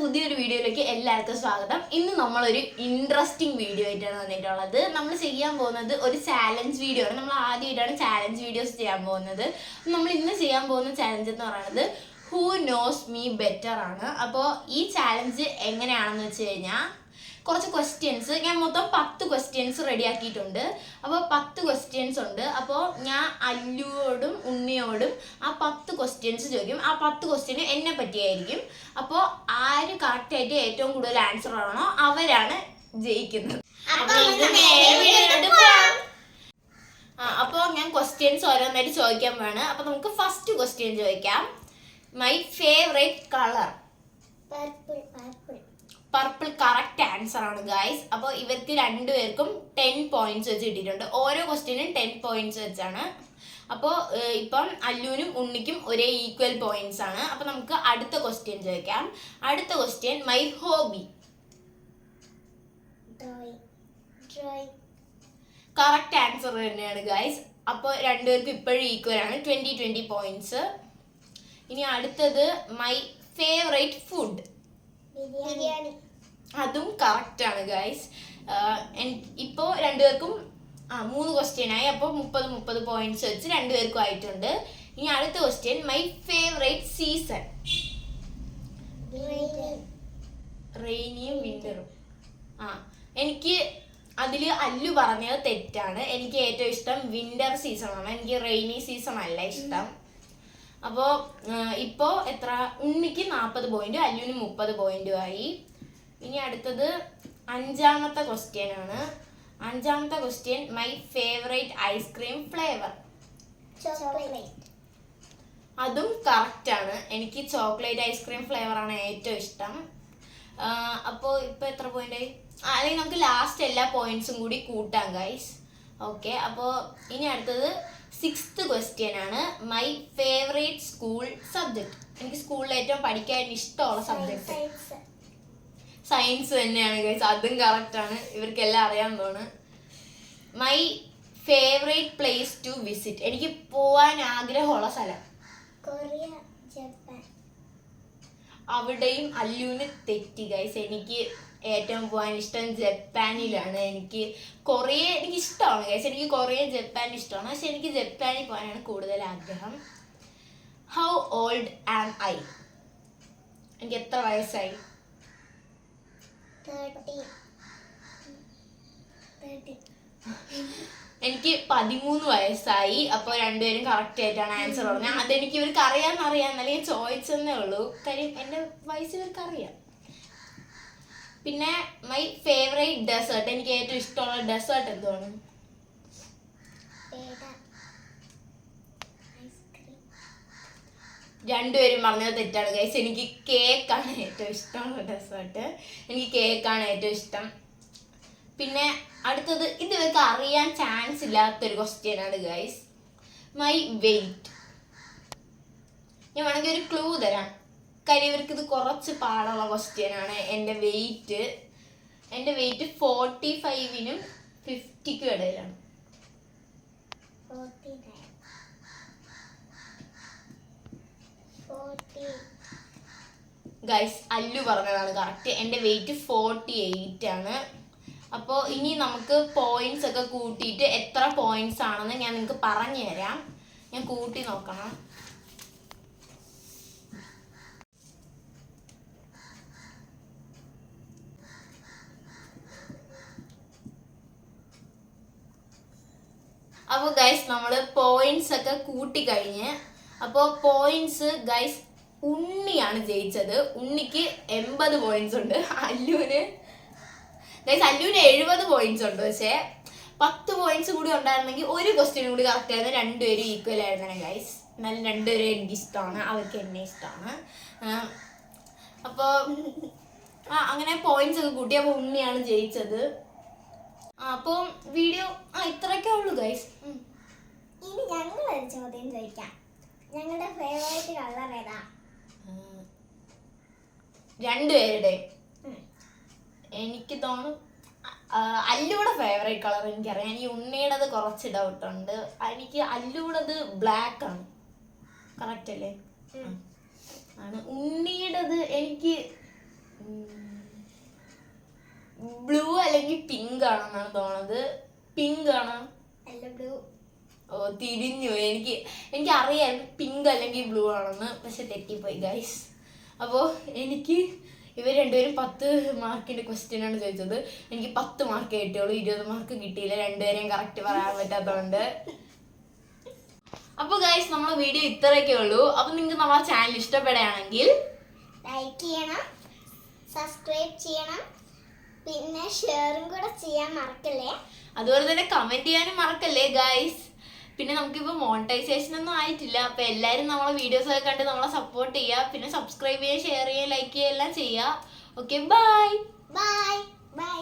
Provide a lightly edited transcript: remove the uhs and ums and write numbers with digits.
പുതിയൊരു വീഡിയോയിലേക്ക് എല്ലാവർക്കും സ്വാഗതം. ഇന്ന് നമ്മളൊരു ഇൻട്രസ്റ്റിംഗ് വീഡിയോ ആയിട്ടാണ് വന്നിട്ടുള്ളത്. നമ്മൾ ചെയ്യാൻ പോകുന്നത് ഒരു ചാലഞ്ച് വീഡിയോ ആണ്. നമ്മൾ ആദ്യമായിട്ടാണ് ചാലഞ്ച് വീഡിയോസ് ചെയ്യാൻ പോകുന്നത്. നമ്മൾ ഇന്ന് ചെയ്യാൻ പോകുന്ന ചാലഞ്ച് എന്ന് പറയുന്നത് ഹൂ നോസ് മീ ബെറ്റർ ആണ്. അപ്പോൾ ഈ ചാലഞ്ച് എങ്ങനെയാണെന്ന് വെച്ച് കഴിഞ്ഞാൽ കുറച്ച് ക്വസ്റ്റ്യൻസ് ഞാൻ മൊത്തം 10 ക്വസ്റ്റ്യൻസ് റെഡിയാക്കിയിട്ടുണ്ട്. അപ്പോൾ 10 ക്വസ്റ്റ്യൻസ് ഉണ്ട്. അപ്പോൾ ഞാൻ അല്ലുവോടും ഉണ്ണിയോടും ആ 10 ക്വസ്റ്റ്യൻസ് ചോദിക്കും. ആ 10 ക്വസ്റ്റ്യന് എന്നെ പറ്റിയായിരിക്കും. അപ്പോൾ ആര് കറക്റ്റായിട്ട് ഏറ്റവും കൂടുതൽ ആൻസർ ആണോ അവരാണ് ജയിക്കുന്നത്. അപ്പോൾ ഞാൻ ക്വസ്റ്റ്യൻസ് ഓരോന്നായിട്ട് ചോദിക്കാൻ വേണം. അപ്പോൾ നമുക്ക് ഫസ്റ്റ് ക്വസ്റ്റ്യൻ ചോദിക്കാം. My favourite colour purple correct answer ആണ് ഗൈസ്. അപ്പോൾ ഇവർക്ക് രണ്ടുപേർക്കും 10 പോയിന്റ്സ് വെച്ച് കിട്ടിയിട്ടുണ്ട്. ഓരോ ക്വസ്റ്റ്യനും 10 പോയിന്റ്സ് വെച്ചാണ്. അപ്പോൾ ഇപ്പം അല്ലുവിനും ഉണ്ണിക്കും ഒരേ ഈക്വൽ പോയിന്റ്സ് ആണ്. അപ്പോൾ നമുക്ക് അടുത്ത ക്വസ്റ്റ്യൻ ചോദിക്കാം. അടുത്ത question my hobby correct answer തന്നെയാണ് ഗൈസ്. അപ്പോൾ രണ്ടുപേർക്കും ഇപ്പോഴും ഈക്വൽ ആണ്, 20 പോയിന്റ്സ്. ഇനി അടുത്തത് മൈ ഫേവറേറ്റ് ഫുഡ് ബിരിയാണി. അതും കറക്റ്റ് ആണ് ഗൈസ്. ഇപ്പോൾ രണ്ടുപേർക്കും 3 ക്വസ്റ്റ്യൻ ആയി. അപ്പോൾ 30 പോയിന്റ്സ് വെച്ച് രണ്ടുപേർക്കും ആയിട്ടുണ്ട്. ഇനി അടുത്ത ക്വസ്റ്റ്യൻ മൈ ഫേവറേറ്റ് സീസൺ റെയിനിയും വിന്ററും. എനിക്ക് അതിൽ അല്ലു പറഞ്ഞത് തെറ്റാണ്. എനിക്ക് ഏറ്റവും ഇഷ്ടം വിന്റർ സീസണാണ്. എനിക്ക് റെയിനി സീസൺ അല്ല ഇഷ്ടം. അപ്പോൾ ഇപ്പോൾ എത്ര, ഉണ്ണിക്ക് 40 പോയിന്റ്, അല്ലുവിന് 30 പോയിന്റും ആയി. ഇനി അടുത്തത് 5ാമത്തെ ക്വസ്റ്റ്യൻ ആണ്. 5ാമത്തെ question my favourite ice cream flavour. അതും കറക്റ്റ് ആണ്. എനിക്ക് ചോക്ലേറ്റ് ഐസ്ക്രീം ഫ്ലേവർ ആണ് ഏറ്റവും ഇഷ്ടം. അപ്പോൾ ഇപ്പോൾ എത്ര പോയിന്റ് ആയി? അല്ലെങ്കിൽ നമുക്ക് ലാസ്റ്റ് എല്ലാ പോയിന്റ്സും കൂടി കൂട്ടാം ഗൈസ്. ഓക്കെ. അപ്പോൾ ഇനി അടുത്തത് 6th ക്വസ്റ്റ്യൻ ആണ്. My favourite school subject. എനിക്ക് സ്കൂളിൽ ഏറ്റവും പഠിക്കാൻ ഇഷ്ടമുള്ള സബ്ജക്ട് സയൻസ് തന്നെയാണ് ഗൈസ്. അതും കറക്റ്റ് ആണ്. ഇവർക്കെല്ലാം അറിയാമെന്ന് തോന്നുന്നു. My favourite place to visit. എനിക്ക് പോവാൻ ആഗ്രഹമുള്ള സ്ഥലം കൊറിയ, ജപ്പാൻ. അവിടെയും അല്ലുവിന് തെറ്റി ഗൈസ്. എനിക്ക് ഏറ്റവും പോകാൻ ഇഷ്ടം ജപ്പാനിലാണ്. എനിക്ക് കൊറിയ എനിക്ക് ഇഷ്ടമാണ് ഗൈസ്. എനിക്ക് കൊറിയ ജപ്പാൻ ഇഷ്ടമാണ്. പക്ഷെ എനിക്ക് ജപ്പാനിൽ പോകാനാണ് കൂടുതൽ ആഗ്രഹം. How old am I? എനിക്ക് എത്ര വയസ്സായി? 30. എനിക്ക് 13 വയസ്സായി. അപ്പോൾ രണ്ടുപേരും കറക്റ്റ് ആയിട്ടാണ് ആൻസർ പറഞ്ഞത്. അതെനിക്ക് ഇവർക്ക് അറിയാമെന്നല്ല ഞാൻ ചോദിച്ചെന്നേ ഉള്ളൂ. കാര്യം എൻ്റെ വയസ്സ് ഇവർക്ക് അറിയാം. പിന്നെ മൈ ഫേവറേറ്റ് ഡെസേർട്ട്. എനിക്ക് ഏറ്റവും ഇഷ്ടമുള്ള ഡെസേർട്ട് എന്താണ്? രണ്ടുപേരും പറഞ്ഞത് തെറ്റാണ് ഗൈസ്. എനിക്ക് കേക്കാണ് ഏറ്റവും ഇഷ്ടമുള്ള ഡെസേർട്ട്. എനിക്ക് കേക്കാണ് ഏറ്റവും ഇഷ്ടം. പിന്നെ അടുത്തത് ഇത് ഇവർക്ക് അറിയാൻ ചാൻസ് ഇല്ലാത്തൊരു ക്വസ്റ്റ്യൻ ആണ് ഗൈസ്. My wait. ഞാൻ വേണമെങ്കിൽ ഒരു ക്ലൂ തരാം. കാര്യം ഇവർക്ക് ഇത് കുറച്ച് പാടുള്ള ക്വസ്റ്റ്യൻ ആണ്. എൻ്റെ വെയിറ്റ് 45നും 50ക്കും ഇടയിലാണ്. ഗൈസ് അല്ലു പറഞ്ഞതാണ് കറക്റ്റ്. എൻ്റെ വെയിറ്റ് 48 ആണ്. അപ്പോൾ ഇനി നമുക്ക് പോയിന്റ്സ് ഒക്കെ കൂട്ടിയിട്ട് എത്ര പോയിന്റ്സ് ആണെന്ന് ഞാൻ നിങ്ങൾക്ക് പറഞ്ഞു തരാം. ഞാൻ കൂട്ടി നോക്കണം. അപ്പോൾ ഗൈസ് നമ്മൾ പോയിന്റ്സ് ഒക്കെ കൂട്ടിക്കഴിഞ്ഞ്. അപ്പോൾ പോയിന്റ്സ് ഗൈസ് ഉണ്ണിയാണ് ജയിച്ചത്. ഉണ്ണിക്ക് 80 പോയിന്റ്സ് ഉണ്ട്. അല്ലുവിന് 70 പോയിന്റ്സ് ഉണ്ട്. പക്ഷേ 10 പോയിന്റ്സ് കൂടി ഉണ്ടായിരുന്നെങ്കിൽ ഒരു ക്വസ്റ്റ്യനും കൂടി കറക്റ്റ് ആയിരുന്നു. രണ്ടുപേരും ഈക്വൽ ആയിരുന്നു ഗൈസ്. എന്നാലും രണ്ടുപേരും എനിക്ക് ഇഷ്ടമാണ്, അവർക്ക് എന്നെ ഇഷ്ടമാണ്. അപ്പോൾ അങ്ങനെ പോയിന്റ്സ് ഒക്കെ കൂട്ടി. അപ്പോൾ ഉണ്ണിയാണ് ജയിച്ചത്. അപ്പോൾ വീഡിയോ ഇത്രയൊക്കെ ഉള്ളൂ ഗൈസ്. ഇനി ഞങ്ങൾ ഒരു ചോദ്യം ചോദിക്കാം. ഞങ്ങളുടെ ഫേവറേറ്റ് കളർ ഏതാ? രണ്ടുപേരുടെ എനിക്ക് തോന്നുന്നു അല്ലുവിടെ ഫേവറേറ്റ് കളർ എനിക്കറിയാം. എനിക്ക് ഉണ്ണിയുടേത് കുറച്ച് ഡൗട്ടുണ്ട്. എനിക്ക് അല്ലുവിടത് ബ്ലാക്ക് ആണ്. കറക്റ്റ് അല്ലേ? ആണ്. ഉണ്ണിയുടേത് എനിക്ക് പിങ്ക് ആണെന്നാണ് തോന്നുന്നത്. പിങ്ക് ആണ്. അല്ല ബ്ലൂ. ഓ തിരിഞ്ഞു. എനിക്ക് അറിയാം പിങ്ക് അല്ലെങ്കിൽ ബ്ലൂ ആണെന്ന്, പക്ഷെ തെറ്റിപ്പോയി ഗൈസ്. അപ്പോൾ എനിക്ക് ഇവർ രണ്ടുപേരും 10 മാർക്കിന്റെ ക്വസ്റ്റ്യൻ ആണ് ചോദിച്ചത്. എനിക്ക് 10 മാർക്ക് കിട്ടിയുള്ളൂ, 20 മാർക്ക് കിട്ടിയില്ല. രണ്ടുപേരെയും കറക്റ്റ് പറയാൻ പറ്റാത്തതുകൊണ്ട്. അപ്പോൾ ഗൈസ് നമ്മളെ വീഡിയോ ഇത്രയൊക്കെ ഉള്ളൂ. അപ്പോൾ നിങ്ങൾക്ക് നമ്മളെ ചാനൽ ഇഷ്ടപ്പെടുകയാണെങ്കിൽ ലൈക്ക് ചെയ്യണം, സബ്സ്ക്രൈബ് ചെയ്യണം, പിന്നെ ഷെയറും കൂടെ ചെയ്യാൻ മറക്കല്ലേ. അതുപോലെ തന്നെ കമന്റ് ചെയ്യാനും മറക്കല്ലേ ഗൈസ്. പിന്നെ നമുക്കിപ്പോൾ മോണിറ്റൈസേഷൻ ഒന്നും ആയിട്ടില്ല. അപ്പോൾ എല്ലാവരും നമ്മളെ വീഡിയോസ് ഒക്കെ കണ്ട് നമ്മളെ സപ്പോർട്ട് ചെയ്യുക. പിന്നെ സബ്സ്ക്രൈബ് ചെയ്യുക, ഷെയർ ചെയ്യുക, ലൈക്ക് ചെയ്യുക എല്ലാം ചെയ്യുക. Okay bye. Bye bye.